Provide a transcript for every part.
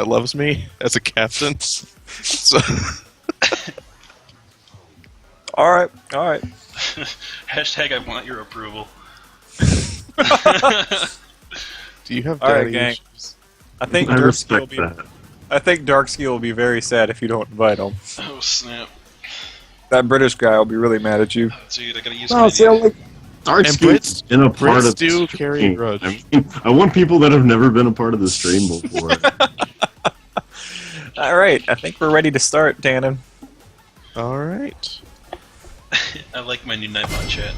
that loves me as a captain. So All right. Hashtag I want your approval. do you have All right, daddy gang. issues? I think I Darkski will respect be. that. I think Darkski will be very sad if you don't invite him. Oh snap! That British guy will be really mad at you. Oh, dude, I gotta use Well, my see, I like Dark And Skin's been a part Brits of the do carry a stream. grudge. I mean, I want people that have never been a part of the stream before. All right, I think we're ready to start, Tannen. All right. I like my new Nightbot chat.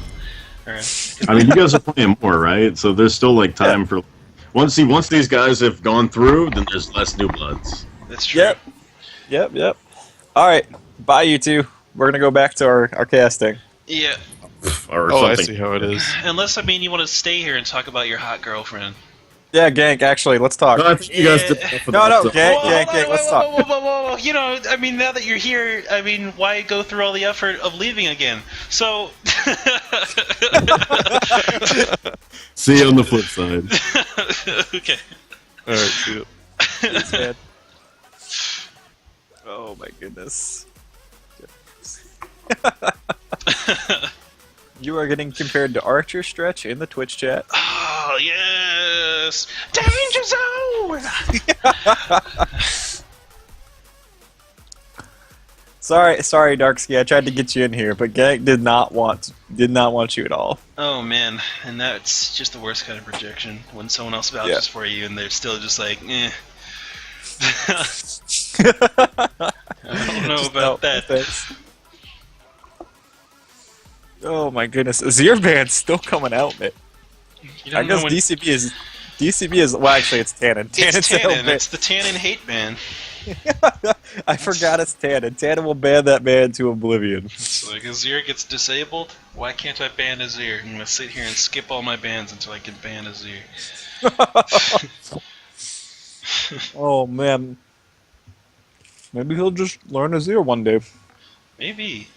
Alright. I mean, you guys are playing more, right? So there's still like time for. Once these guys have gone through, then there's less new bloods. That's true. Yep. All right, bye, you two. We're gonna go back to our casting. Yeah. Or Oh, something. I see how it is. Unless, I mean, you want to stay here and talk about your hot girlfriend. Yeah, Gank. Actually, let's talk. No, I think you guys did enough of No, that, no, so- Gank. Whoa, Let's talk. whoa. You know, I mean, now that you're here, I mean, why go through all the effort of leaving again? So. See you on the flip side. Okay. All right. See you. It's bad. Oh my goodness. You are getting compared to Archer Stretch in the Twitch chat. Oh, yes! Danger zone! Sorry, Darkski. I tried to get you in here, but Gank did not want you at all. Oh, man. And that's just the worst kind of projection. When someone else vouches for you and they're still just like, eh. I don't know about that. Thanks. Oh my goodness, Azir ban's still coming out, man. You I don't guess know when- DCB is well, actually it's Tannen. It's Tannen's Tannen. It's the Tannen hate ban. I forgot it's Tannen. Tannen will ban that man to oblivion. It's like Azir gets disabled. Why can't I ban Azir? I'm gonna sit here and skip all my bans until I can ban Azir. Oh man, maybe he'll just learn Azir one day. Maybe.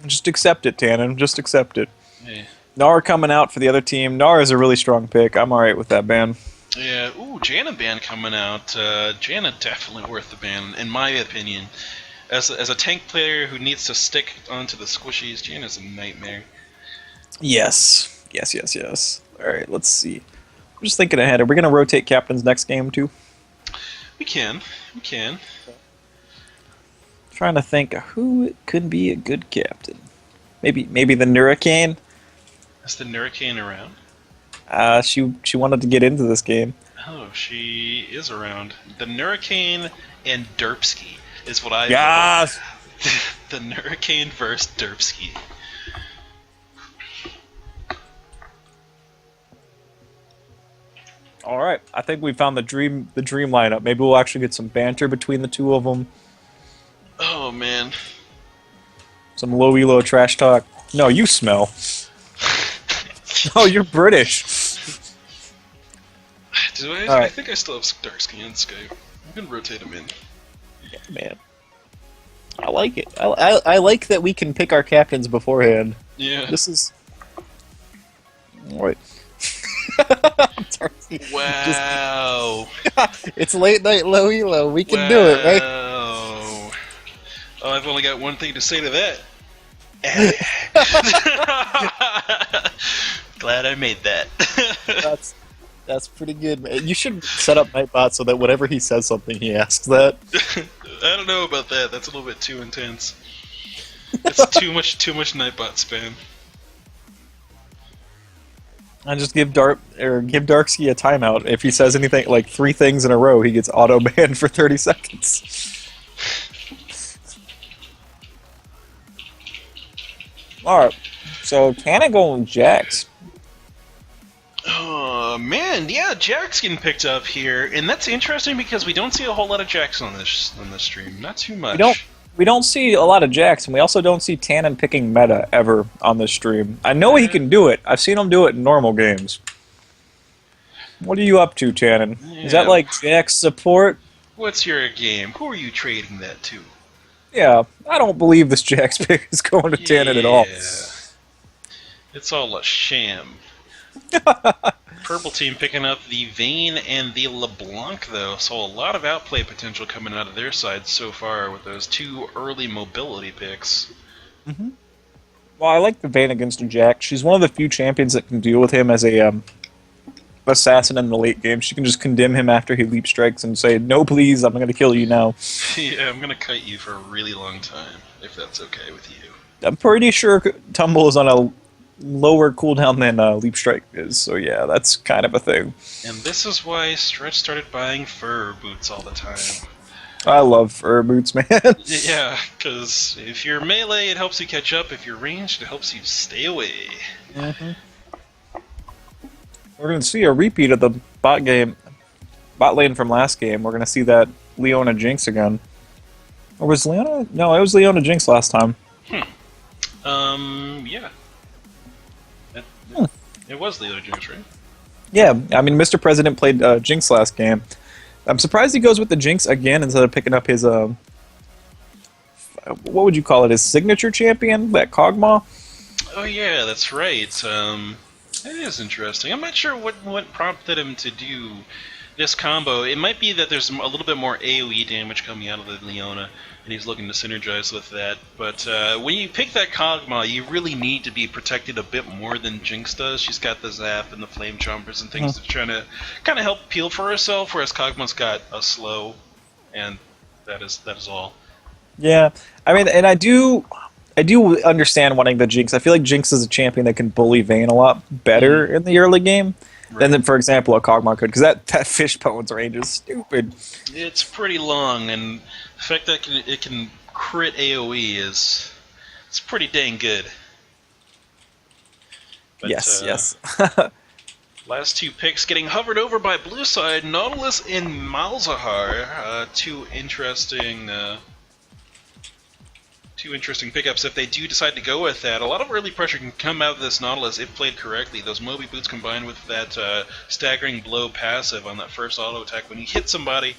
Just accept it, Tannen. Just accept it. Yeah. Nara coming out for the other team. Nara is a really strong pick. I'm alright with that ban. Yeah. Ooh, Janna ban coming out. Janna definitely worth the ban, in my opinion. As a tank player who needs to stick onto the squishies, Janna's a nightmare. Yes. Alright, let's see. I'm just thinking ahead. Are we going to rotate captains next game, too? We can. Trying to think who could be a good captain. Maybe the Nurricane. Is the Nurricane around? She wanted to get into this game. Oh, she is around. The Nurricane and Derpski is what I. Yes. The Nurricane versus Derpski. All right, I think we found the dream lineup. Maybe we'll actually get some banter between the two of them. Oh man. Some low elo trash talk. No, you smell. Oh, you're British. Do I? Alright. I think I still have Darkski on Skype. You can rotate him in. Yeah, man, I like it. I like that we can pick our captains beforehand. Yeah. This is. Wait. Wow. It's late night low elo. We can do it, right? Oh, I've only got one thing to say to that. Glad I made that. That's pretty good, man. You should set up Nightbot so that whenever he says something, he asks that. I don't know about that. That's a little bit too intense. It's too much Nightbot spam. And just give Darkski a timeout. If he says anything like 3 things in a row, he gets auto banned for 30 seconds. Alright, so Tannen going Jax. Oh man, yeah, Jack's getting picked up here, and that's interesting because we don't see a whole lot of Jacks on this stream. Not too much. We don't see a lot of Jax, and we also don't see Tannen picking meta ever on this stream. I know he can do it. I've seen him do it in normal games. What are you up to, Tannen? Is that Yeah. like Jax support? What's your game? Who are you trading that to? Yeah, I don't believe this Jax pick is going to Tannen at all. It's all a sham. Purple team picking up the Vayne and the LeBlanc, though, so a lot of outplay potential coming out of their side so far with those 2 early mobility picks. Well, I like the Vayne against Jack. She's one of the few champions that can deal with him as a assassin in the late game. She can just condemn him after he leap strikes and say, "No, please, I'm going to kill you now." Yeah, I'm gonna kite you for a really long time, if that's okay with you. I'm pretty sure Tumble is on a lower cooldown than Leap Strike is, so yeah, that's kind of a thing. And this is why Stretch started buying fur boots all the time. I love fur boots, man. Yeah, because if you're melee, it helps you catch up. If you're ranged, it helps you stay away. We're going to see a repeat of the bot lane from last game. We're going to see that Leona Jinx again. Or was Leona? No, it was Leona Jinx last time. Yeah. It was Leo Jinx, right? Yeah, I mean, Mr. President played Jinx last game. I'm surprised he goes with the Jinx again instead of picking up his, what would you call it, his signature champion, that Kog'Maw? Oh yeah, that's right. That is interesting. I'm not sure what prompted him to do this combo. It might be that there's a little bit more AoE damage coming out of the Leona, and he's looking to synergize with that. But when you pick that Kog'Maw, you really need to be protected a bit more than Jinx does. She's got the Zap and the Flame Chompers and things that are trying to kind of help peel for herself, whereas Kog'Maw's got a slow, and that is all. Yeah, I mean, and I do understand wanting the Jinx. I feel like Jinx is a champion that can bully Vayne a lot better in the early game than, for example, a Kog'Maw could, because that Fishbone's range is stupid. It's pretty long, and the fact that it can crit AoE it's pretty dang good. But, yes. Last 2 picks getting hovered over by blue side, Nautilus and Malzahar. Two interesting pickups if they do decide to go with that. A lot of early pressure can come out of this Nautilus if played correctly. Those Moby Boots combined with that staggering blow passive on that first auto attack. When you hit somebody,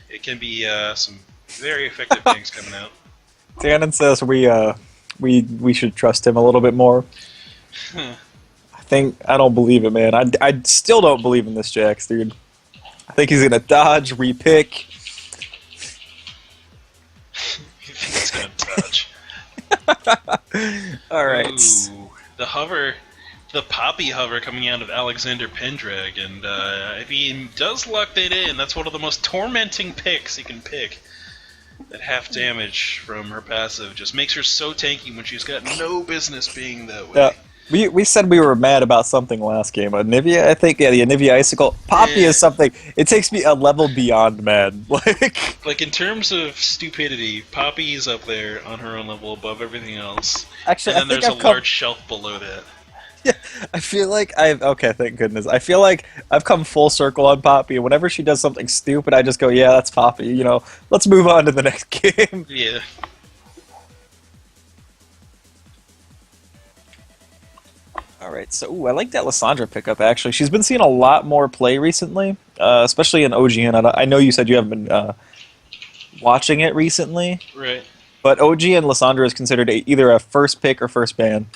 it can be some very effective things coming out. Tannen says we should trust him a little bit more. I don't believe it, man. I still don't believe in this Jax, dude. I think he's gonna dodge, repick. You think it's gonna touch? Alright. Ooh, the hover, the Poppy hover coming out of Alexander Pendrag, and if he does lock that in, that's one of the most tormenting picks he can pick. That half damage from her passive just makes her so tanky when she's got no business being that way. We said we were mad about something last game. Anivia, I think, the Anivia Icicle. Poppy is something. It takes me a level beyond mad. Like in terms of stupidity, Poppy is up there on her own level above everything else. Actually, and then there's a large shelf below that. Yeah, I feel like okay, thank goodness. I feel like I've come full circle on Poppy, and whenever she does something stupid, I just go, yeah, that's Poppy. You know, let's move on to the next game. Yeah. Alright, so I like that Lissandra pickup, actually. She's been seeing a lot more play recently, especially in OGN. I know you said you haven't been watching it recently. Right. But OGN Lissandra is considered either a first pick or first ban.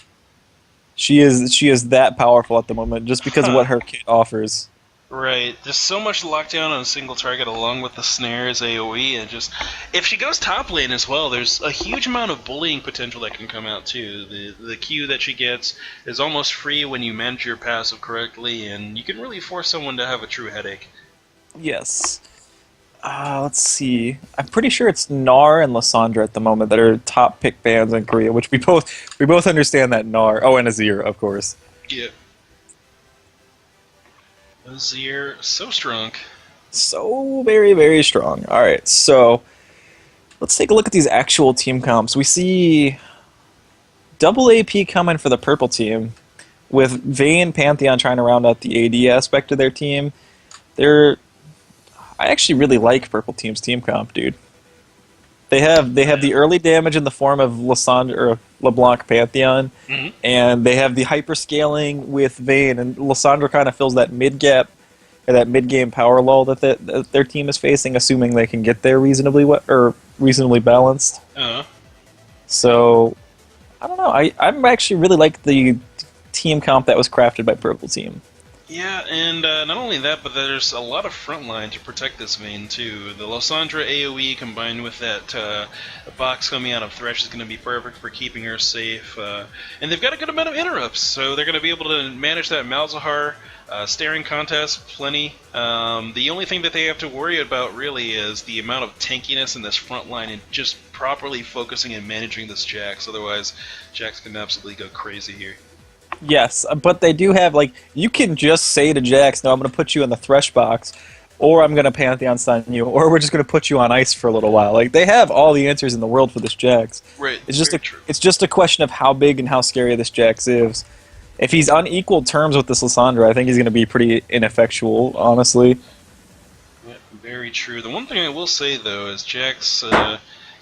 She is that powerful at the moment, just because of what her kit offers. Right. There's so much lockdown on a single target along with the snares, AoE, and just... If she goes top lane as well, there's a huge amount of bullying potential that can come out too. The Q that she gets is almost free when you manage your passive correctly, and you can really force someone to have a true headache. Yes. Let's see. I'm pretty sure it's Gnar and Lissandra at the moment that are top pick bans in Korea, which we both understand that Gnar. Oh, and Azir, of course. Yeah. Azir, so strong. So very, very strong. Alright, so let's take a look at these actual team comps. We see double AP coming for the purple team, with Vayne Pantheon trying to round out the AD aspect of their team. I actually really like purple team's team comp, dude. They have the early damage in the form of Lissandra or LeBlanc Pantheon, and they have the hyperscaling with Vayne, and Lissandra kind of fills that mid gap, or that mid game power lull that their team is facing, assuming they can get there reasonably reasonably balanced. So I don't know. I'm actually really like the team comp that was crafted by Purple Team. Yeah, and not only that, but there's a lot of front line to protect this vein, too. The Lysandra AoE combined with that box coming out of Thresh is going to be perfect for keeping her safe. And they've got a good amount of interrupts, so they're going to be able to manage that Malzahar staring contest plenty. The only thing that they have to worry about, really, is the amount of tankiness in this front line and just properly focusing and managing this Jax. Otherwise, Jax can absolutely go crazy here. Yes, but they do have, like, you can just say to Jax, no, I'm going to put you in the Thresh box, or I'm going to Pantheon stun you, or we're just going to put you on ice for a little while. Like, they have all the answers in the world for this Jax. Right, It's just a question of how big and how scary this Jax is. If he's on equal terms with this Lysandra, I think he's going to be pretty ineffectual, honestly. Yeah, very true. The one thing I will say, though, is Jax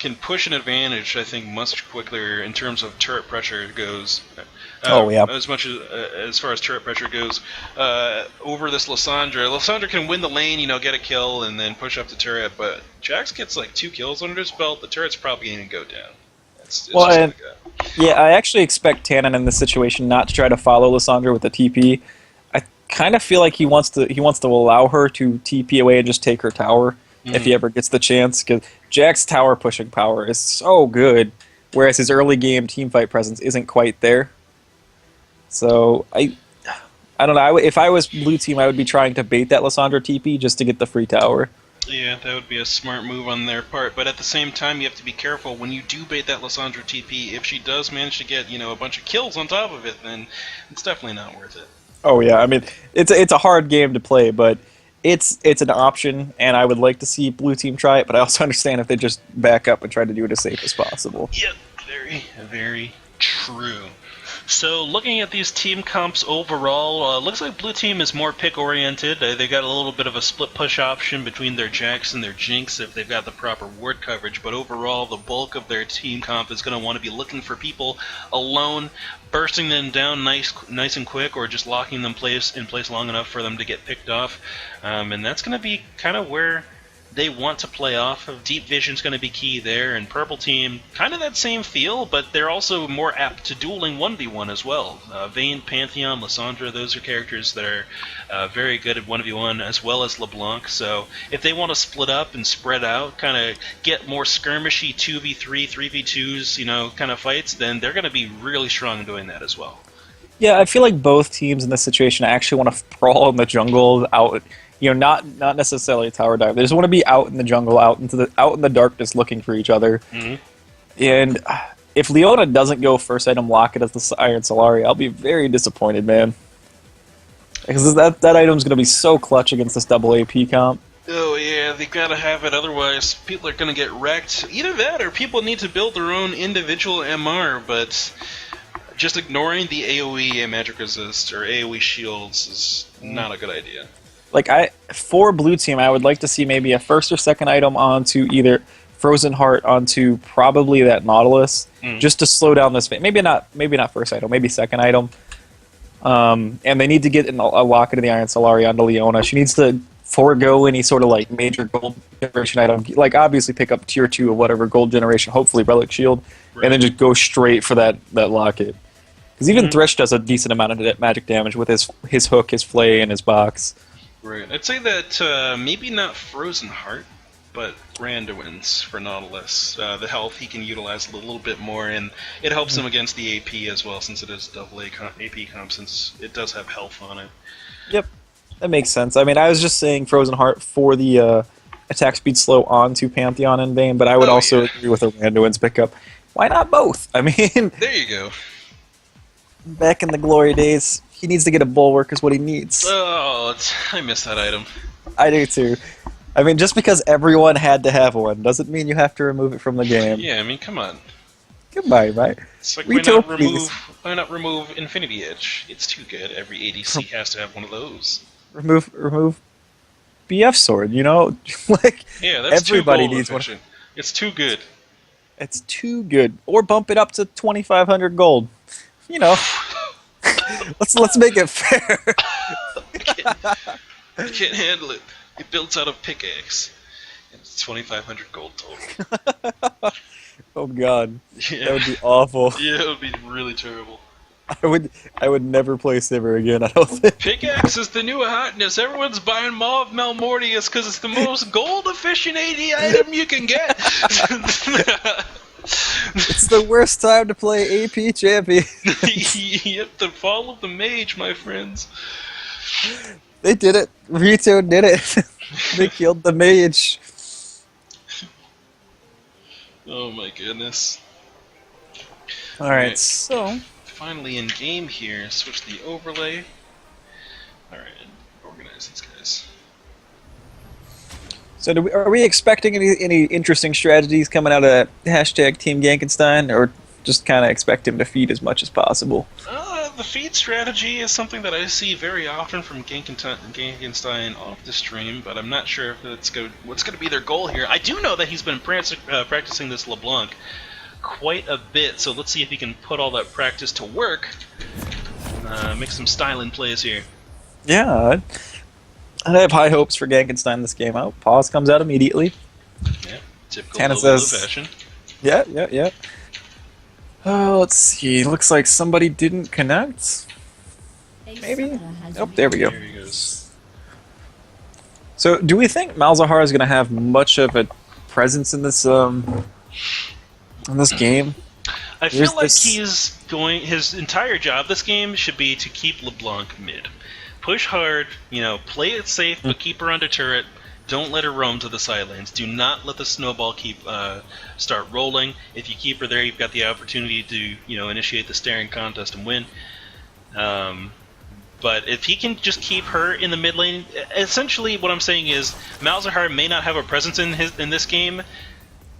can push an advantage, I think, much quicker in terms of turret pressure goes. Yeah. As far as turret pressure goes, over this Lysandra. Lysandra can win the lane, get a kill, and then push up the turret, but Jax gets like 2 kills under his belt, the turret's probably going to go down. Yeah, I actually expect Tannen in this situation not to try to follow Lysandra with the TP. I kind of feel like he wants to allow her to TP away and just take her tower if he ever gets the chance, because Jax's tower pushing power is so good, whereas his early game teamfight presence isn't quite there. So I don't know. If I was blue team, I would be trying to bait that Lysandra TP just to get the free tower. Yeah, that would be a smart move on their part, but at the same time, you have to be careful when you do bait that Lysandra TP. If she does manage to get a bunch of kills on top of it, then it's definitely not worth it. Oh yeah, I mean it's a hard game to play, but it's an option, and I would like to see blue team try it. But I also understand if they just back up and try to do it as safe as possible. Yep, very, very true. So, looking at these team comps overall, looks like blue team is more pick-oriented. They got a little bit of a split-push option between their Jax and their Jinx if they've got the proper ward coverage, but overall, the bulk of their team comp is going to want to be looking for people alone, bursting them down nice and quick, or just locking them in place long enough for them to get picked off. And that's going to be kind of where they want to play off of. Deep Vision's going to be key there, and Purple Team, kind of that same feel, but they're also more apt to dueling 1v1 as well. Vayne, Pantheon, Lysandra, those are characters that are very good at 1v1, as well as LeBlanc, so if they want to split up and spread out, kind of get more skirmishy 2v3, 3v2s, kind of fights, then they're going to be really strong in doing that as well. Yeah, I feel like both teams in this situation actually want to brawl in the jungle out. Not necessarily a tower dive. They just want to be out in the jungle, out in the darkness, looking for each other. Mm-hmm. And if Leona doesn't go first item lock it as the Iron Solari, I'll be very disappointed, man. Because that item's going to be so clutch against this double AP comp. Oh yeah, they gotta have it, otherwise people are gonna get wrecked. Either that, or people need to build their own individual MR, but just ignoring the AoE magic resist or AoE shields is not a good idea. For blue team, I would like to see maybe a first or second item onto either Frozen Heart onto probably that Nautilus, just to slow down this. Maybe not first item, maybe second item. And they need to get a locket of the Iron Solari onto Leona. She needs to forego any sort of major gold generation item. Obviously pick up tier 2 of whatever gold generation, hopefully Relic Shield, right, and then just go straight for that locket. Because even Thresh does a decent amount of magic damage with his hook, his flay, and his box. Right. I'd say that maybe not Frozen Heart, but Randuin's for Nautilus. The health he can utilize a little bit more, and it helps him against the AP as well, since it is double AP comp, since it does have health on it. Yep, that makes sense. I mean, I was just saying Frozen Heart for the attack speed slow onto Pantheon and Vayne, but I would also agree with a Randuin's pickup. Why not both? I mean... There you go. Back in the glory days, he needs to get a Bulwark is what he needs. Oh, I miss that item. I do too. I mean, just because everyone had to have one doesn't mean you have to remove it from the game. Yeah, I mean, come on. Goodbye, right? It's like, why not remove Infinity Edge? It's too good. Every ADC has to have one of those. Remove BF Sword, yeah, that's everybody too needs one. It's too good. It's too good. Or bump it up to 2,500 gold. Let's make it fair. I can't handle it. It builds out of pickaxe. It's 2,500 gold total. Oh god, Yeah. that would be awful. Yeah, it would be really terrible. I would never play Sivir again. I don't think. Pickaxe is the new hotness. Everyone's buying Maw of Malmortius because it's the most gold efficient AD item you can get. It's the worst time to play AP champion. You have to follow the mage, my friends. They did it. Rito did it. They killed the mage. Oh my goodness. Alright, so... Finally in game here. Switch the overlay. Alright, organize these guys. So are we expecting any interesting strategies coming out of hashtag Team Gankenstein, or just kind of expect him to feed as much as possible? The feed strategy is something that I see very often from Gankenstein off the stream, but I'm not sure if that's what's going to be their goal here. I do know that he's been practicing this LeBlanc quite a bit, so let's see if he can put all that practice to work and make some styling plays here. Yeah, I have high hopes for Gankenstein this game out. Pause comes out immediately. Yeah, typical Tana LowElo says, fashion. Yeah. Let's see. Looks like somebody didn't connect. Maybe? Oh, there we go. There he goes. So, do we think Malzahar is going to have much of a presence in this game? I feel like his entire job this game should be to keep LeBlanc mid. Push hard, play it safe, but keep her under turret. Don't let her roam to the side lanes. Do not let the snowball start rolling. If you keep her there, you've got the opportunity to initiate the staring contest and win. But if he can just keep her in the mid lane, essentially what I'm saying is Malzahar may not have a presence in this game,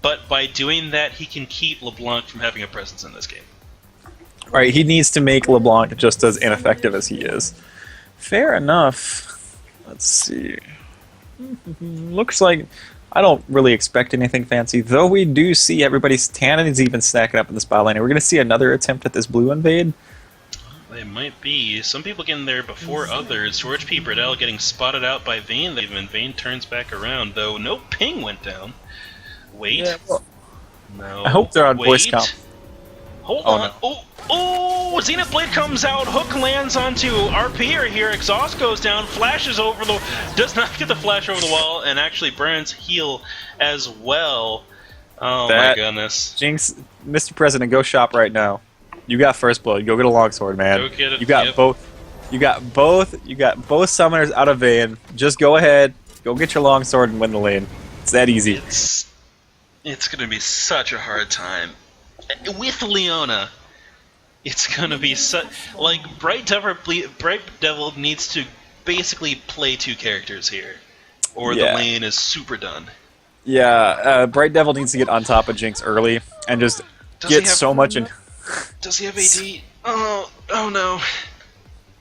but by doing that, he can keep LeBlanc from having a presence in this game. Right, he needs to make LeBlanc just as ineffective as he is. Fair enough. Let's see. Looks like I don't really expect anything fancy, though we do see everybody's Tannen is even stacking up in the spot lane. Are we going to see another attempt at this blue invade? It might be. Some people getting there before others. George P. Bradell getting spotted out by Vayne. Even Vayne turns back around, though no ping went down. Wait. Yeah, well, no. I hope they're on voice comp. Hold Oh, on. no. Oh, Zenith Blade comes out. Hook lands onto RP here. Exhaust goes down. Flashes over the... Does not get the flash over the wall, and actually burns heal as well. Oh my goodness. Jinx, Mr. President, go shop right now. You got first blood. Go get a longsword, man. Go get it. You got both. You got both summoners out of Vayne. Just go ahead, go get your longsword and win the lane. It's that easy. It's gonna be such a hard time with Leona. It's gonna be Bright Devil needs to basically play two characters here, or the lane is super done. Yeah, Bright Devil needs to get on top of Jinx early and just get so much in. Does he have AD? Oh no.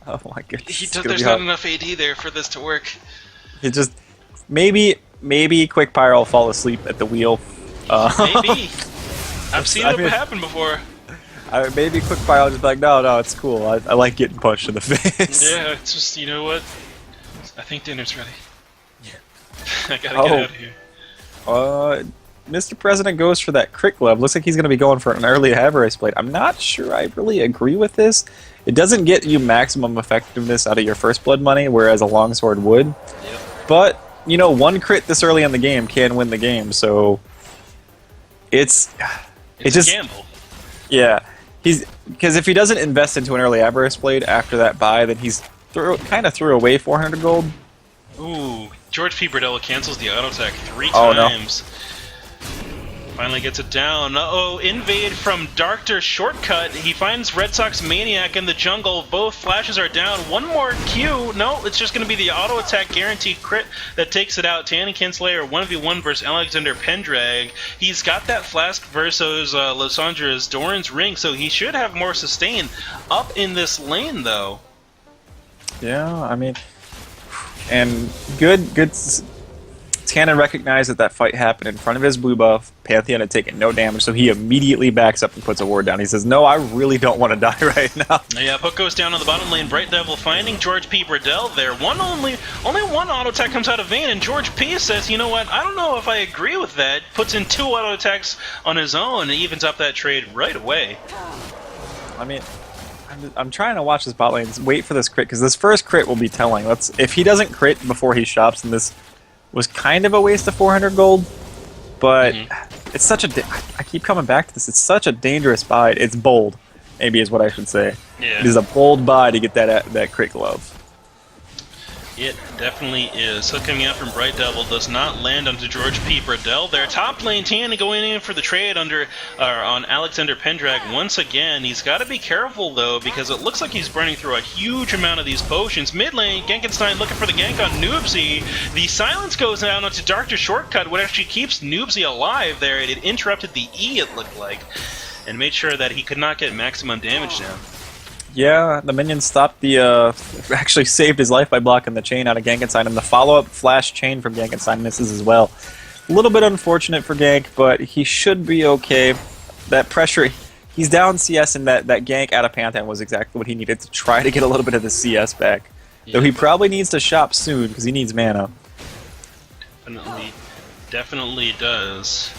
Oh my goodness. There's not enough AD there for this to work. It just maybe Quick Pyro will fall asleep at the wheel. Maybe. I've seen it happen before. Maybe Quick Pyro will just be like, no, it's cool. I like getting punched in the face. Yeah, it's just, you know what? I think dinner's ready. Yeah. I gotta get out of here. Mr. President goes for that crit glove. Looks like he's going to be going for an early Avarice Blade. I'm not sure I really agree with this. It doesn't get you maximum effectiveness out of your first blood money, whereas a longsword would. Yep. But, one crit this early in the game can win the game, so it's just a gamble. Yeah. Because if he doesn't invest into an early Avarice Blade after that buy, then he's kind of threw away 400 gold. Ooh, George P. Bradella cancels the auto attack 3 Oh, times. No. Finally gets it down. Uh-oh, invade from Darkter shortcut. He finds Red Sox Maniac in the jungle. Both flashes are down. One more Q. No, it's just going to be the auto attack guaranteed crit that takes it out. Tannikin Slayer 1v1 versus Alexander Pendrag. He's got that flask versus Lysandra's Doran's Ring, so he should have more sustain up in this lane, though. Yeah, I mean, and good. Tannen recognized that fight happened in front of his blue buff. Pantheon had taken no damage, so he immediately backs up and puts a ward down. He says, no, I really don't want to die right now. Yeah, Hook goes down on the bottom lane. Bright Devil finding George P. Bradell there. Only one auto attack comes out of Vayne, and George P. says, you know what, I don't know if I agree with that. Puts in 2 auto attacks on his own and evens up that trade right away. I mean, I'm trying to watch this bot lane. Wait for this crit because this first crit will be telling. If he doesn't crit before he shops, then this was kind of a waste of 400 gold. But it's such a. I keep coming back to this. It's such a dangerous buy. It's bold, maybe is what I should say. Yeah. It is a bold buy to get that crit glove. It definitely is. Hook coming out from Bright Devil does not land onto George P. Burdell. Their top lane, Tanny going in for the trade on Alexander Pendrag once again. He's got to be careful, though, because it looks like he's burning through a huge amount of these potions. Mid lane, Genkenstein looking for the gank on Noobsy. The silence goes down onto Dr. Shortcut, what actually keeps Noobsy alive there. It interrupted the E, it looked like, and made sure that he could not get maximum damage down. Yeah, the minion stopped the, actually saved his life by blocking the chain out of Genkenstein, and the follow-up flash chain from Genkenstein misses as well. A little bit unfortunate for Gank, but he should be okay. That pressure, he's down CS, and that gank out of Pantheon was exactly what he needed to try to get a little bit of the CS back. Yeah. Though he probably needs to shop soon, because he needs mana. Definitely does.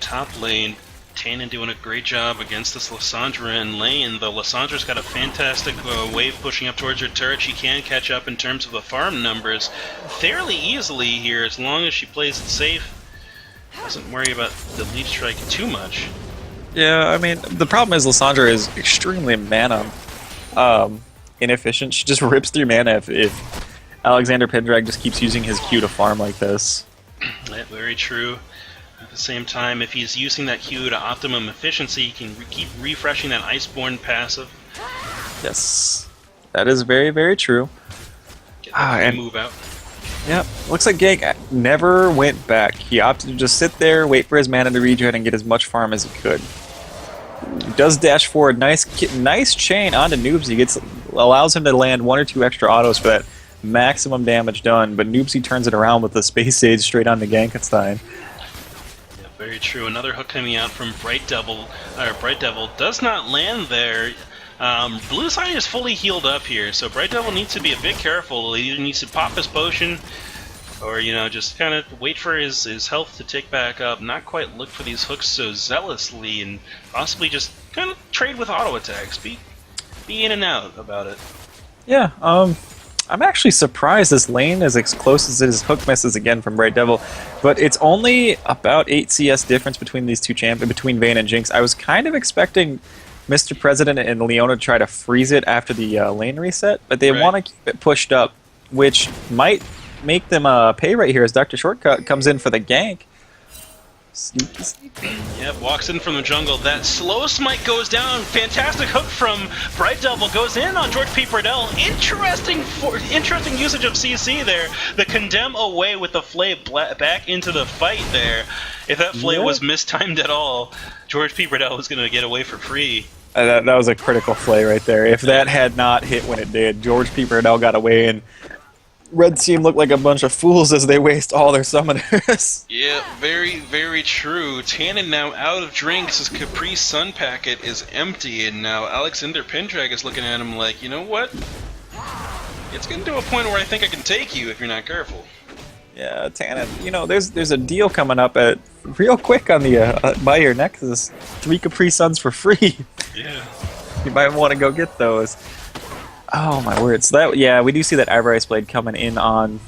Top lane, Tannen doing a great job against this Lissandra in lane. The Lissandra's got a fantastic wave pushing up towards her turret. She can catch up in terms of the farm numbers fairly easily here as long as she plays it safe. Doesn't worry about the lead strike too much. Yeah, I mean, the problem is Lissandra is extremely mana inefficient. She just rips through mana if Alexander Pendrag just keeps using his Q to farm like this. Yeah, very true. At the same time, if he's using that Q to optimum efficiency, he can keep refreshing that Iceborne passive. Yes, that is very, very true. Get that move out. Yep, looks like Gank never went back. He opted to just sit there, wait for his mana to regen, and get as much farm as he could. He does dash forward, nice chain onto Noobsy. Allows him to land 1 or 2 extra autos for that maximum damage done, but Noobsy turns it around with the Space Sage straight onto Genkenstein. Very true. Another hook coming out from Bright Devil does not land there. Blue side is fully healed up here, so Bright Devil needs to be a bit careful. He either needs to pop his potion, or just kind of wait for his health to tick back up. Not quite look for these hooks so zealously, and possibly just kind of trade with auto attacks. Be in and out about it. Yeah. I'm actually surprised this lane is as close as it is. Hook misses again from Bright Devil, but it's only about 8 CS difference between these two champions, between Vayne and Jinx. I was kind of expecting Mr. President and Leona to try to freeze it after the lane reset, but they want to keep it pushed up, which might make them pay right here as Dr. Shortcut comes in for the gank. Sneaky, sneaky. Yep, walks in from the jungle. That slow smite goes down. Fantastic hook from Bright Devil goes in on George P. Burdell. Interesting usage of CC there. The condemn away with the flay back into the fight there. If that flay was mistimed at all, George P. Burdell was going to get away for free. That was a critical flay right there. If that had not hit when it did, George P. Burdell got away, and Red Team look like a bunch of fools as they waste all their summoners. Yeah, very, very true. Tannen now out of drinks. His Capri Sun packet is empty, and now Alexander Pendrag is looking at him like, you know what? It's getting to a point where I think I can take you if you're not careful. Yeah, Tannen, there's a deal coming up at real quick on the buy your Nexus. 3 Capri Suns for free. Yeah. You might want to go get those. Oh my word! So we do see that Ivory Ice Blade coming in on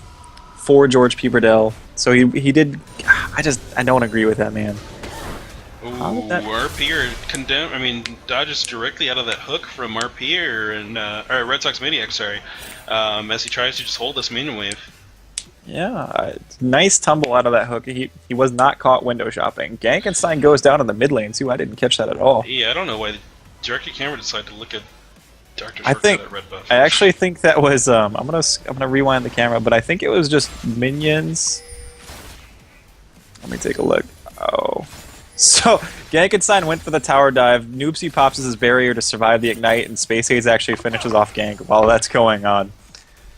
for George P. Burdell. So he did. I don't agree with that, man. Ooh, RP or dodges directly out of that hook from RP or Red Sox Maniac, sorry, as he tries to just hold this minion wave. Yeah, nice tumble out of that hook. He was not caught window shopping. Genkenstein goes down in the mid lane too. I didn't catch that at all. Yeah, I don't know why the director camera decided to look at Dr. I actually think that was I'm gonna rewind the camera, but I think it was just minions. Let me take a look. Oh, so Genkenstein went for the tower dive. Noobsy pops his barrier to survive the ignite, and Space Haze actually finishes off gank while that's going on.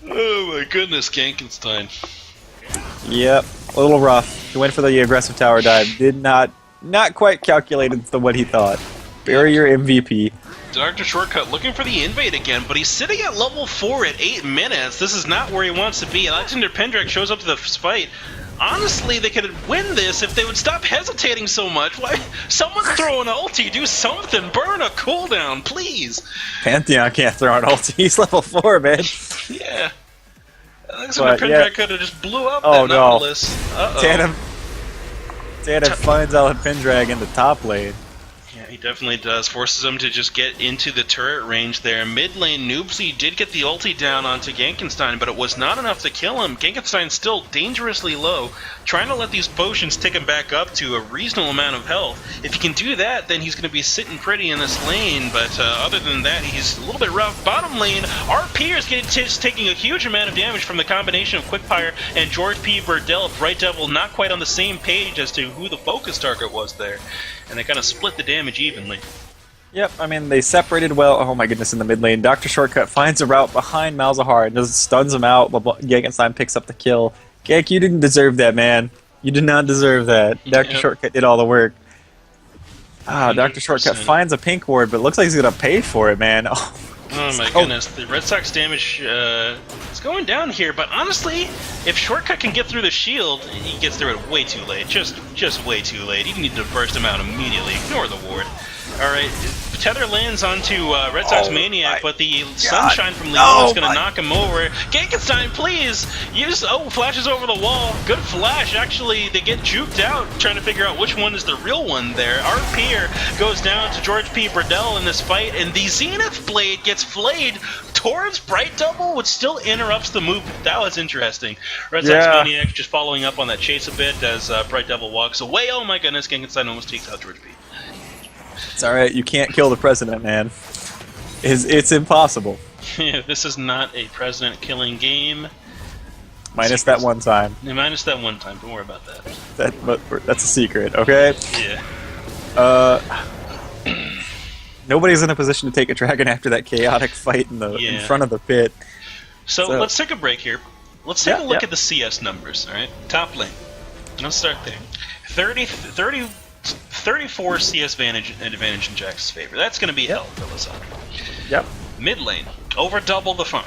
Oh my goodness, Genkenstein. Yep, a little rough. He went for the aggressive tower dive. Did not quite calculate into what he thought. Barrier MVP. Dr. Shortcut looking for the invade again, but he's sitting at level 4 at 8 minutes. This is not where he wants to be. Alexander Pendrag shows up to the fight. Honestly, they could win this if they would stop hesitating so much. Why? Someone throw an ulti, do something, burn a cooldown, please. Pantheon can't throw an ulti. He's level 4, man. Yeah. Alexander But, Pendrak yeah. could have just blew up Oh, that no. Nautilus. Uh-oh. Tatum finds out Pendrag in the top lane. Yeah, he definitely does. Forces him to just get into the turret range there. Mid lane, Noobsy did get the ulti down onto Gankenstein, but it was not enough to kill him. Gankenstein's still dangerously low, trying to let these potions tick him back up to a reasonable amount of health. If he can do that, then he's going to be sitting pretty in this lane, but other than that, he's a little bit rough. Bottom lane, RP is taking a huge amount of damage from the combination of Quickfire and George P. Burdell. Bright Devil not quite on the same page as to who the focus target was there, and they kind of split the damage evenly. Yep, I mean, they separated well. Oh my goodness, in the mid lane. Dr. Shortcut finds a route behind Malzahar and just stuns him out. Gankenstein picks up the kill. Gank, you didn't deserve that, man. You did not deserve that. Dr. Yep. Shortcut did all the work. Dr. 100%. Shortcut finds a pink ward, but it looks like he's going to pay for it, man. Oh my goodness, the Red Sox damage is going down here, but honestly, if Shortcut can get through the shield, he gets through it way too late. Just way too late. You need to burst him out immediately. Ignore the ward. Alright, Tether lands onto Red Sox Maniac, but the Sunshine from Leon is going to knock him over. Gankenstein, please! Use... Oh, flashes over the wall. Good flash. Actually, they get juked out, trying to figure out which one is the real one there. RP goes down to George P. Burdell in this fight, and the Zenith Blade gets flayed towards Bright Devil, which still interrupts the move. That was interesting. Red Sox Maniac just following up on that chase a bit as Bright Devil walks away. Oh my goodness, Gankenstein almost takes out George P. It's alright, you can't kill the president, man. It's impossible. This is not a president-killing game. Minus that one time. Yeah, minus that one time, don't worry about that. But that's a secret, okay? Yeah. Nobody's in a position to take a dragon after that chaotic fight in front of the pit. So let's take a break here. Let's take a look at the CS numbers, alright? Top lane. Let's start there. 34 CS advantage in Jax's favor. That's going to be hell for Lissandra. Yep. Mid lane, over double the farm.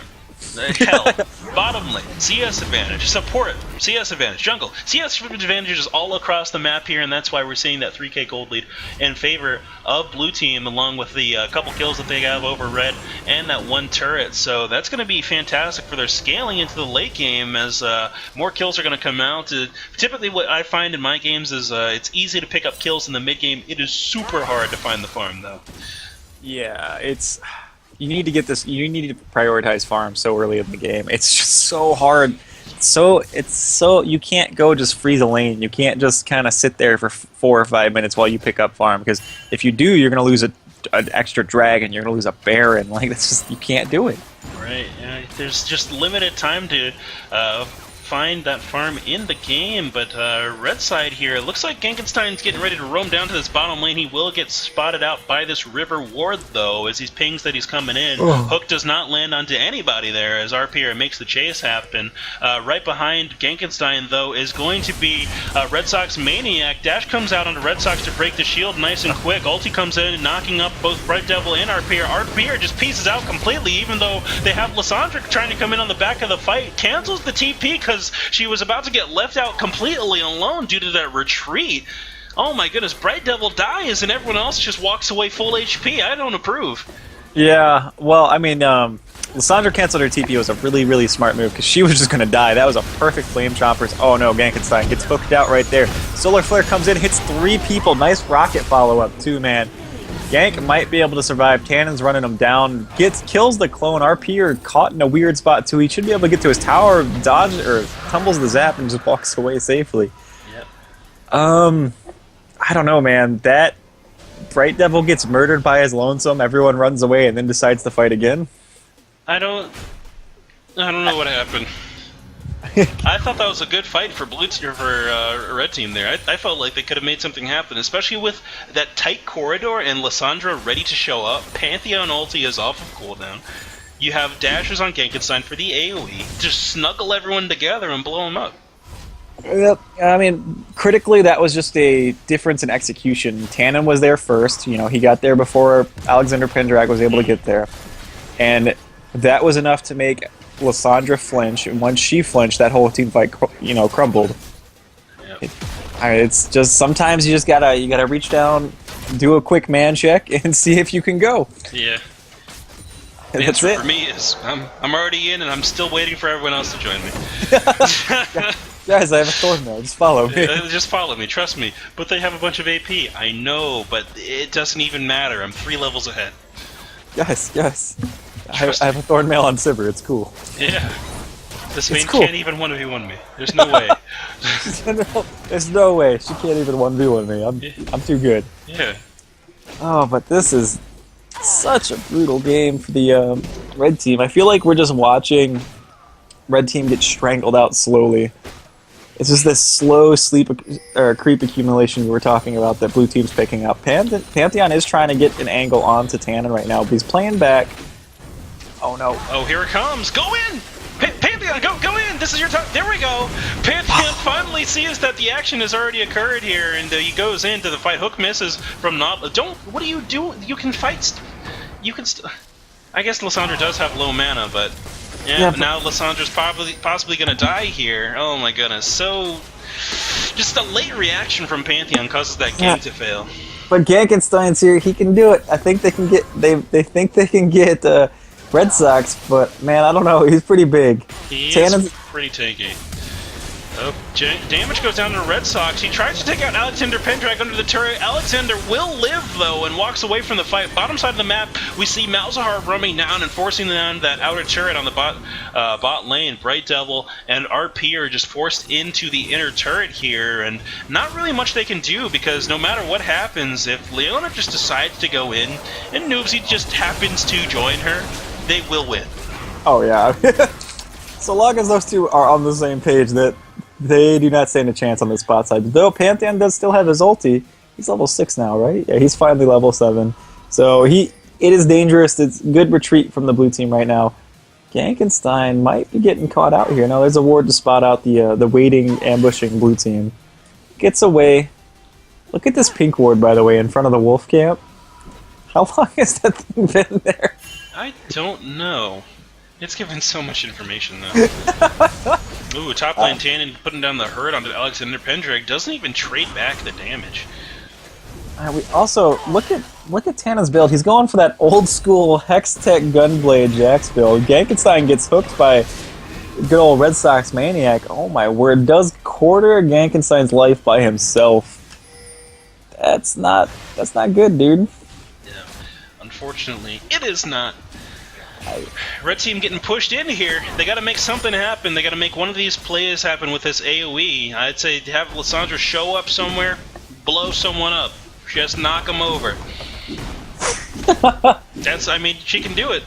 Hell. Bottom lane, CS advantage. Support, CS advantage. Jungle, CS advantages all across the map here, and that's why we're seeing that 3k gold lead in favor of blue team, along with the couple kills that they have over red and that one turret. So that's going to be fantastic for their scaling into the late game, as more kills are going to come out. Typically what I find in my games is it's easy to pick up kills in the mid game. It is super hard to find the farm, though. Yeah, it's... You need to get this. You need to prioritize farm so early in the game. It's just so hard. So you can't go just freeze a lane. You can't just kind of sit there for 4 or 5 minutes while you pick up farm, because if you do, you're gonna lose an extra dragon. You're gonna lose a baron. Like, that's just, you can't do it. Right. There's just limited time to find that farm in the game, but red side here, it looks like Gankenstein's getting ready to roam down to this bottom lane. He will get spotted out by this river ward, though, as he pings that he's coming in. Hook does not land onto anybody there as RPR makes the chase happen. Right behind Gankenstein, though, is going to be Red Sox Maniac. Dash comes out onto Red Sox to break the shield nice and quick. Ulti comes in, knocking up both Bright Devil and RPR. RPR just pieces out completely, even though they have Lissandra trying to come in on the back of the fight. Cancels the TP because she was about to get left out completely alone due to that retreat. Oh my goodness, Bright Devil dies and everyone else just walks away full HP. I don't approve. Yeah, well, I mean, Lissandra canceled her TP was a really, really smart move, because she was just going to die. That was a perfect Flame Chompers. Oh no, Gankenstein gets hooked out right there. Solar Flare comes in, hits 3 people. Nice rocket follow-up too, man. Gank might be able to survive. Cannon's running him down. Kills the clone. RP are caught in a weird spot too. He should be able to get to his tower, dodge, or tumbles the zap and just walks away safely. Yep. I don't know, man. That Bright Devil gets murdered by his lonesome. Everyone runs away and then decides to fight again. I don't know what happened. I thought that was a good fight for red team there. I felt like they could have made something happen, especially with that tight corridor and Lissandra ready to show up. Pantheon ulti is off of cooldown. You have dashes on Gankenstein for the AoE. Just snuggle everyone together and blow them up. Yep. I mean, critically, that was just a difference in execution. Tannen was there first. You know, he got there before Alexander Pendrag was able to get there. And that was enough to make Lissandra flinch, and once she flinched, that whole team fight, crumbled. Yep. It's just sometimes you gotta reach down, do a quick man check, and see if you can go. Yeah. And The that's answer it. for me is I'm already in, and I'm still waiting for everyone else to join me. Guys, I have a thorn now. Just follow me. Just follow me, trust me. But they have a bunch of AP. I know, but it doesn't even matter. I'm 3 levels ahead. Guys. I Trust have a thorn mail on Sivir. It's cool. Yeah. This main cool. can't even 1v1 me. There's no way. There's no way she can't even 1v1 me. I'm too good. Yeah. Oh, but this is such a brutal game for the red team. I feel like we're just watching red team get strangled out slowly. It's just this slow creep accumulation we were talking about that blue team's picking up. Pantheon is trying to get an angle onto Tannen right now, but he's playing back. Oh no. Oh, here it comes. Go in! Pantheon, go in! This is your time. There we go! Pantheon finally sees that the action has already occurred here, and he goes into the fight. Hook misses from not. What do you do? You can fight. You can. I guess Lissandra does have low mana, but. Yeah, but now Lissandra's possibly going to die here. Oh my goodness. So. Just a late reaction from Pantheon causes that game to fail. But Gankenstein's here. He can do it. I think they can get. They think they can get. Red Sox, but man, I don't know. He's pretty big. He Tannen's is pretty tanky. Oh, damage goes down to the Red Sox. He tries to take out Alexander Pendrag under the turret. Alexander will live, though, and walks away from the fight. Bottom side of the map, we see Malzahar roaming down and forcing down that outer turret on the bot lane. Bright Devil and RP are just forced into the inner turret here, and not really much they can do, because no matter what happens, if Leona just decides to go in, and Noobsy just happens to join her, they will win. Oh, yeah. So long as those two are on the same page, that they do not stand a chance on the spot side. Though Pantheon does still have his ulti. He's level 6 now, right? Yeah, he's finally level 7. So it is dangerous. It's good retreat from the blue team right now. Gankenstein might be getting caught out here. Now there's a ward to spot out the waiting, ambushing blue team. Gets away. Look at this pink ward, by the way, in front of the wolf camp. How long has that thing been there? I don't know. It's given so much information, though. Ooh, top lane Tannen putting down the hurt onto Alexander Pendrag. Doesn't even trade back the damage. We also, look at Tannen's build. He's going for that old school Hextech Gunblade Jax build. Gankenstein gets hooked by good old Red Sox Maniac. Oh my word, does quarter Gankenstein's life by himself. That's not good, dude. Yeah, unfortunately, it is not. Red team getting pushed in here. They got to make something happen. They got to make one of these plays happen with this AoE. I'd say have Lissandra show up somewhere, blow someone up, just knock them over. I mean, she can do it.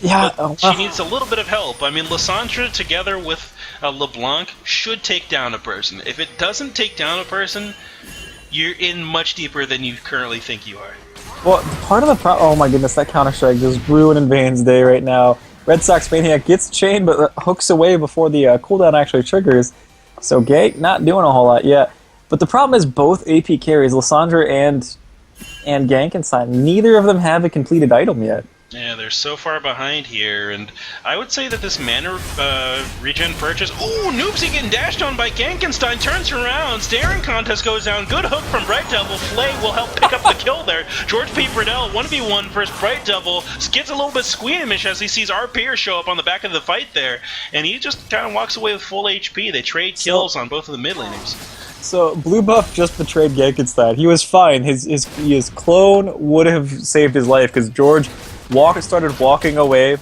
Yeah, but she needs a little bit of help. I mean, Lissandra together with LeBlanc should take down a person. If it doesn't take down a person, you're in much deeper than you currently think you are. Well, part of the problem... Oh my goodness, that Counter-Strike just ruining Vane's day right now. Red Sox Maniac gets chained, but hooks away before the cooldown actually triggers. So Gank not doing a whole lot yet. But the problem is both AP carries, Lissandra and Gankenstein, neither of them have a completed item yet. Yeah, they're so far behind here, and I would say that this mana regen purchase... Ooh, Noobsy getting dashed on by Gankenstein, turns around, staring contest goes down, good hook from Bright Devil, Flay will help pick up the kill there. George P. Burdell, 1v1 versus Bright Devil, gets a little bit squeamish as he sees RPer show up on the back of the fight there, and he just kind of walks away with full HP. They trade kills on both of the mid laners. So, Blue Buff just betrayed Gankenstein. He was fine. His clone would have saved his life, because George started walking away,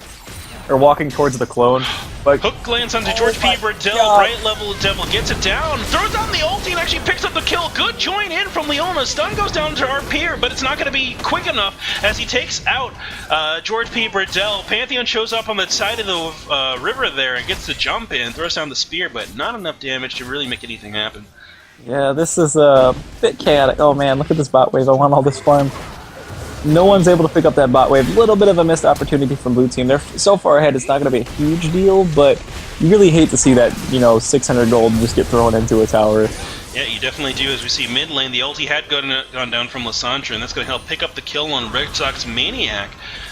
or walking towards the clone. But hook lands onto George P. Burdell, Bright Level Devil gets it down, throws down the ulti and actually picks up the kill. Good join in from Leona. Stun goes down to RPer, but it's not going to be quick enough as he takes out George P. Burdell. Pantheon shows up on the side of the river there and gets the jump in, throws down the spear, but not enough damage to really make anything happen. yeah, this is a bit chaotic. Oh man, look at this bot wave. I want all this farm. No one's able to pick up that bot wave. A little bit of a missed opportunity from blue team. They're so far ahead, it's not going to be a huge deal, but you really hate to see that, 600 gold just get thrown into a tower. Yeah, you definitely do. As we see mid lane, the ulti had gone down from Lissandra, and that's going to help pick up the kill on Red Sox Maniac.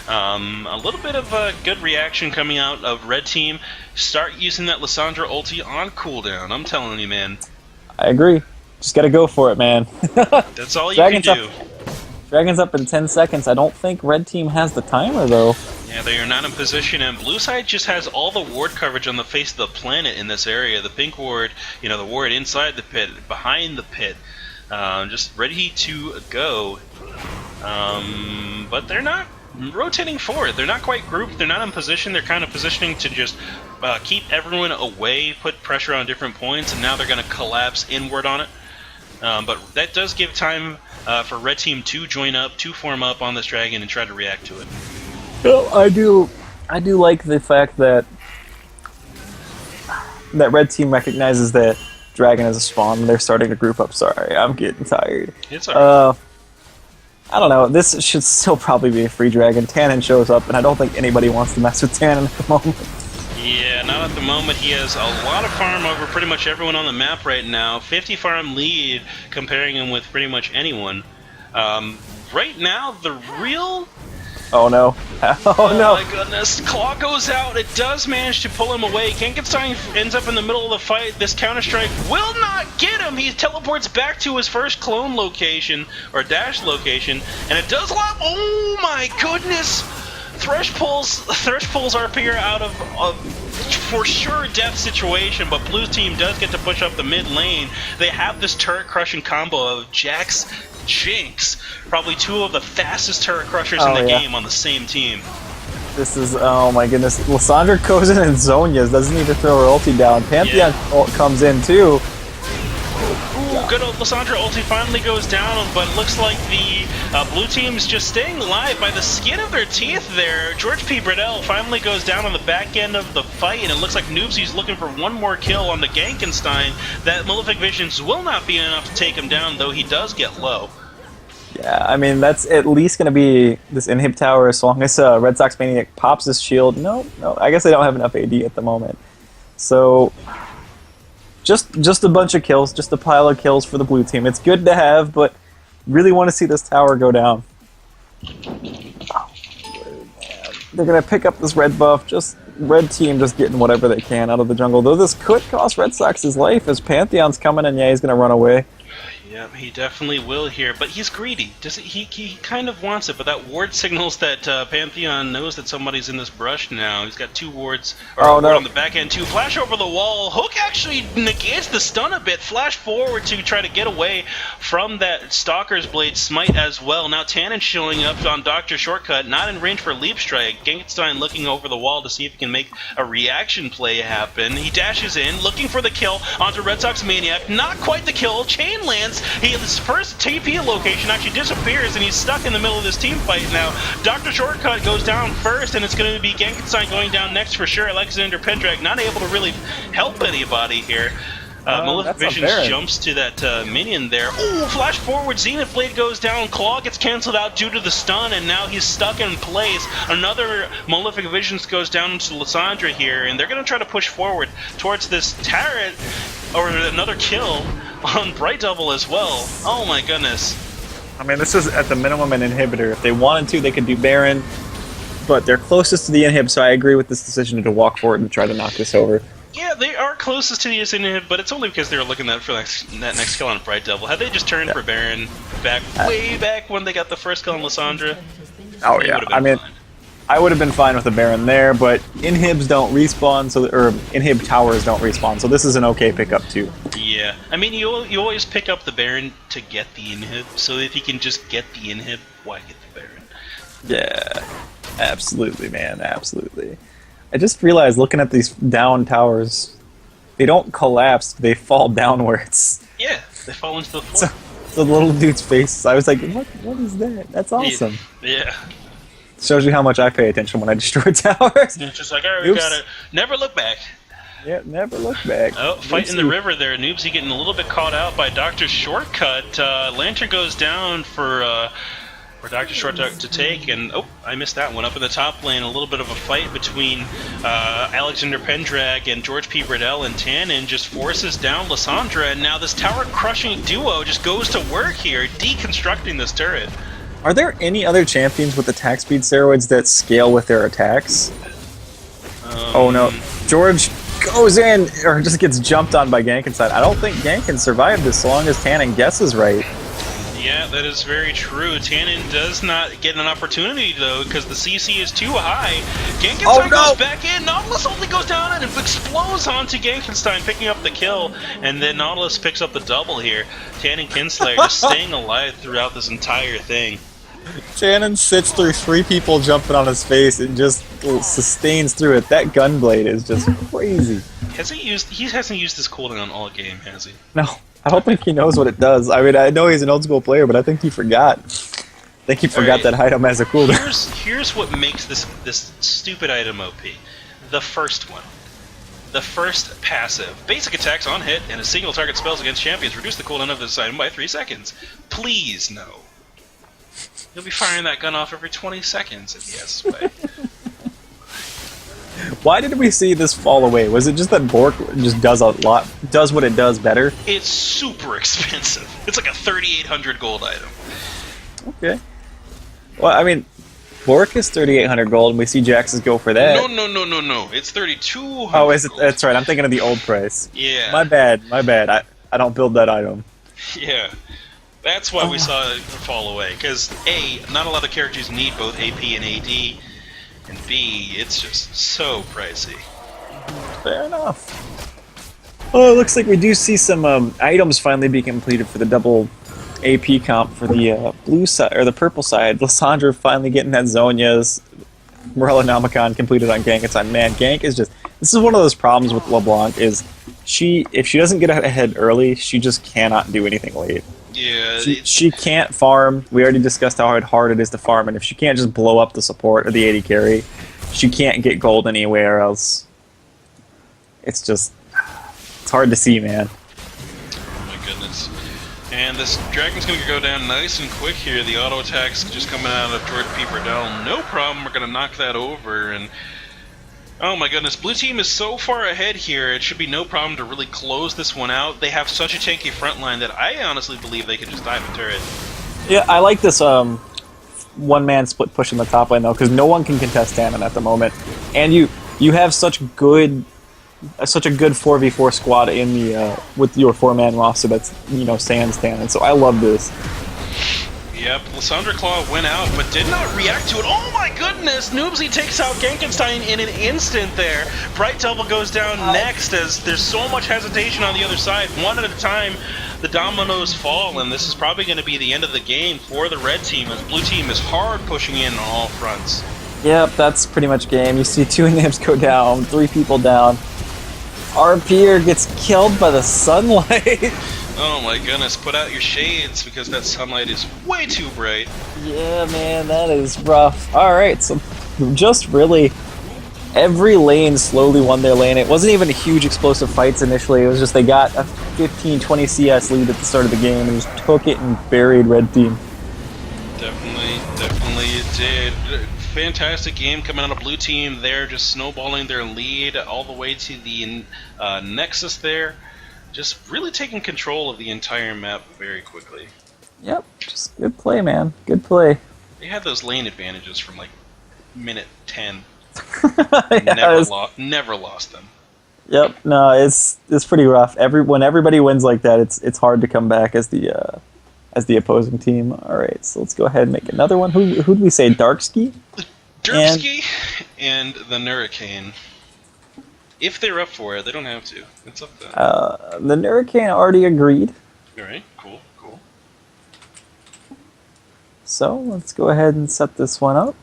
A little bit of a good reaction coming out of Red Team. Start using that Lissandra ulti on cooldown. I'm telling you, man. I agree. Just gotta go for it, man. That's all you can Dragon's do. Dragon's up in 10 seconds. I don't think red team has the timer, though. Yeah, they are not in position, and blue side just has all the ward coverage on the face of the planet in this area. The pink ward, the ward inside the pit, behind the pit, just ready to go. But they're not rotating forward. They're not quite grouped. They're not in position. They're kind of positioning to just keep everyone away, put pressure on different points, and now they're going to collapse inward on it. But that does give time for red team to join up, to form up on this dragon and try to react to it. Well, I do like the fact that red team recognizes that dragon is a spawn and they're starting to group up. Sorry, I'm getting tired. It's alright. I don't know. This should still probably be a free dragon. Tannen shows up, and I don't think anybody wants to mess with Tannen at the moment. Yeah, not at the moment. He has a lot of farm over pretty much everyone on the map right now. 50 farm lead, comparing him with pretty much anyone. Right now, the real... Oh no. Oh no. My goodness. Claw goes out. It does manage to pull him away. Genkenstein ends up in the middle of the fight. This Counter-Strike will not get him. He teleports back to his first clone location, or dash location, and it does lap. Oh my goodness. Thresh pulls RP out of for sure death situation, but blue team does get to push up the mid lane. They have this turret crushing combo of Jax, Jinx, probably two of the fastest turret crushers in the game on the same team. This is, oh my goodness. Lissandra goes in and Zonia's, doesn't even throw her ulti down. Pantheon comes in too. Ooh, good old Lissandra ulti finally goes down, but it looks like the blue team's just staying alive by the skin of their teeth there. George P. Bradell finally goes down on the back end of the fight, and it looks like Noobsy's looking for one more kill on the Genkenstein. That Malefic Visions will not be enough to take him down, though he does get low. Yeah, I mean, that's at least going to be this inhib tower as long as Red Sox Maniac pops his shield. No, I guess they don't have enough AD at the moment. So, just a bunch of kills, just a pile of kills for the blue team. It's good to have, but really want to see this tower go down. Oh, man. They're going to pick up this red buff, just red team just getting whatever they can out of the jungle. Though this could cost Red Sox his life as Pantheon's coming and he's going to run away. Yeah, he definitely will here, but he's greedy. He kind of wants it, but that ward signals that Pantheon knows that somebody's in this brush now. He's got two wards, or a ward on the back end too. Flash over the wall. Hook actually negates the stun a bit. Flash forward to try to get away from that Stalker's Blade smite as well. Now Tannen showing up on Dr. Shortcut, not in range for Leap Strike. Genkenstein looking over the wall to see if he can make a reaction play happen. He dashes in, looking for the kill onto Red Sox Maniac. Not quite the kill. Chain lands. His first TP location actually disappears, and he's stuck in the middle of this team fight now. Dr. Shortcut goes down first, and it's going to be Genkenstein going down next for sure. Alexander Pendrag not able to really help anybody here. Malefic Visions jumps to that minion there. Ooh, flash forward, Zenith Blade goes down, Claw gets cancelled out due to the stun, and now he's stuck in place. Another Malefic Visions goes down into Lissandra here, and they're going to try to push forward towards this turret, or another kill on Bright Double as well. Oh my goodness. I mean, this is at the minimum an inhibitor. If they wanted to, they could do Baron, but they're closest to the inhib, so I agree with this decision to walk forward and try to knock this over. Yeah, they are closest to the inhib, but it's only because they were looking for that next kill on Bright Devil. Had they just turned for Baron way back when they got the first kill on Lissandra, oh yeah, I mean, fine. I would have been fine with the Baron there, but inhibs don't respawn, or inhib towers don't respawn, so this is an okay pickup too. Yeah, I mean, you always pick up the Baron to get the inhib, so if you can just get the inhib, why get the Baron? Yeah, absolutely, man, absolutely. I just realized, looking at these down towers, they don't collapse, they fall downwards. Yeah, they fall into the floor. So the little dude's face, I was like, what is that? That's awesome. Yeah. Shows you how much I pay attention when I destroy towers. It's just like, alright, we gotta never look back. Yeah, never look back. Oh, fight in the river there. Noobsy getting a little bit caught out by Dr. Shortcut. Lantern goes down for Dr. Shortcut to take, and oh, I missed that one. Up in the top lane, a little bit of a fight between Alexander Pendrag and George P. Bradell, and Tannen just forces down Lissandra, and now this tower-crushing duo just goes to work here, deconstructing this turret. Are there any other champions with attack speed steroids that scale with their attacks? Oh no. George goes in, or just gets jumped on by Gankenstein. I don't think Gank can survive this so long as Tannen guesses right. Yeah, that is very true. Tannen does not get an opportunity, though, because the CC is too high. Gankenstein goes back in. Nautilus only goes down and explodes onto Gankenstein, picking up the kill. And then Nautilus picks up the double here. Tannen Kinslayer just staying alive throughout this entire thing. Tannen sits through 3 people jumping on his face and just sustains through it. That gunblade is just crazy. He hasn't used this cooldown all game, has he? No. I don't think he knows what it does. I mean, I know he's an old school player, but I think he forgot. I think he forgot that item has a cooldown. Here's what makes this stupid item OP. The first one. The first passive. Basic attacks on hit and a single target spells against champions reduce the cooldown of this item by 3 seconds. Please, no. He'll be firing that gun off every 20 seconds if he has his way. Why did we see this fall away? Was it just that Bork just does what it does better? It's super expensive. It's like a 3,800 gold item. Okay. Well, I mean, Bork is 3,800 gold, and we see Jax's go for that. No. It's 3,200. Oh, is it? Gold. That's right. I'm thinking of the old price. Yeah. My bad. I don't build that item. Yeah. That's why we saw it fall away. Because A, not a lot of characters need both AP and AD. And B, it's just so pricey. Fair enough. Oh, it looks like we do see some items finally be completed for the double AP comp for the blue side or the purple side. Lissandra finally getting that Zhonya's. Morellonomicon completed on Gankenstein. Man, Gank is just. This is one of those problems with LeBlanc. Is if she doesn't get ahead early, she just cannot do anything late. Yeah. She can't farm. We already discussed how hard it is to farm, and if she can't just blow up the support or the AD carry, she can't get gold anywhere else. It's hard to see, man. Oh my goodness. And this dragon's gonna go down nice and quick here. The auto attacks just coming out of Jordan Peeper down. No problem. We're gonna knock that over and. Oh my goodness, blue team is so far ahead here, it should be no problem to really close this one out. They have such a tanky front line that I honestly believe they can just dive a turret. Yeah, I like this one-man split push in the top lane, though, because no one can contest Tannen at the moment. And you have such a good 4v4 squad in the with your 4-man roster that's, sans Tannen, so I love this. Yep, Lissandra Claw went out, but did not react to it. Oh my goodness! Noobsy takes out Gankenstein in an instant there. Bright Devil goes down next as there's so much hesitation on the other side. One at a time, the dominoes fall, and this is probably going to be the end of the game for the red team as blue team is hard pushing in on all fronts. Yep, that's pretty much game. You see 2 names go down, 3 people down. Our Pierre gets killed by the sunlight. Oh my goodness, put out your shades because that sunlight is way too bright. Yeah, man, that is rough. Alright, so just really every lane slowly won their lane. It wasn't even a huge explosive fights initially. It was just they got a 15-20 CS lead at the start of the game and just took it and buried red team. Definitely it did. Fantastic game coming out of blue team. They're just snowballing their lead all the way to the Nexus there. Just really taking control of the entire map very quickly. Yep, just good play, man. Good play. They had those lane advantages from like minute 10. Yeah, never lost them. Yep, no, it's pretty rough. When everybody wins like that, it's hard to come back as the opposing team. All right, so let's go ahead and make another one. Who did we say? Darkski? Derpski and the Nurricane. If they're up for it, they don't have to. It's up to them. The Nurricane already agreed. Alright, cool. So let's go ahead and set this one up.